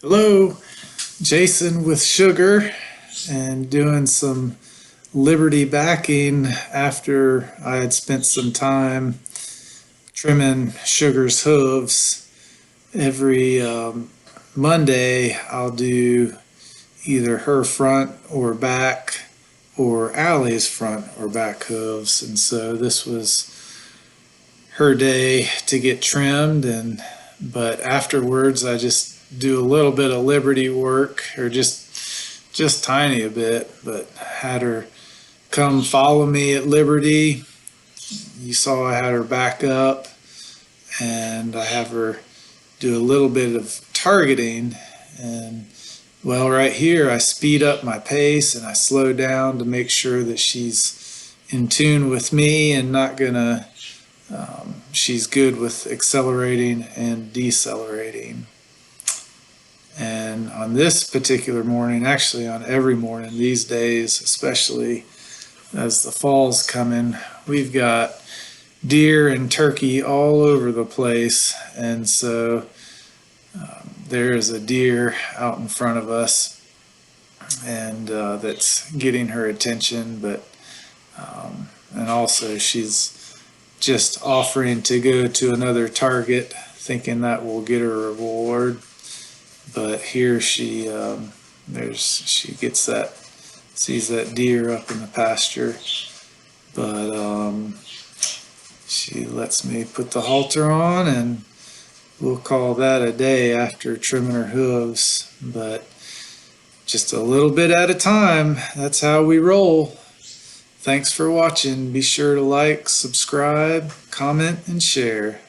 Hello, Jason with Sugar, and doing some Liberty backing after I had spent some time trimming Sugar's hooves. Every Monday I'll do either her front or back or Allie's front or back hooves, and so this was her day to get trimmed. But afterwards I just do a little bit of Liberty work, or just tiny a bit, but had her come follow me at Liberty. You saw I had her back up, and I have her do a little bit of targeting. And well, right here I speed up my pace and I slow down to make sure that she's in tune with me and not gonna she's good with accelerating and decelerating. And on this particular morning, actually on every morning these days, especially as the fall's coming, we've got deer and turkey all over the place. And so there is a deer out in front of us, and that's getting her attention. But and also she's just offering to go to another target, thinking that will get her a reward. But here she gets that, sees that deer up in the pasture, but she lets me put the halter on, and we'll call that a day after trimming her hooves. But just a little bit at a time, that's how we roll. Thanks for watching. Be sure to like, subscribe, comment, and share.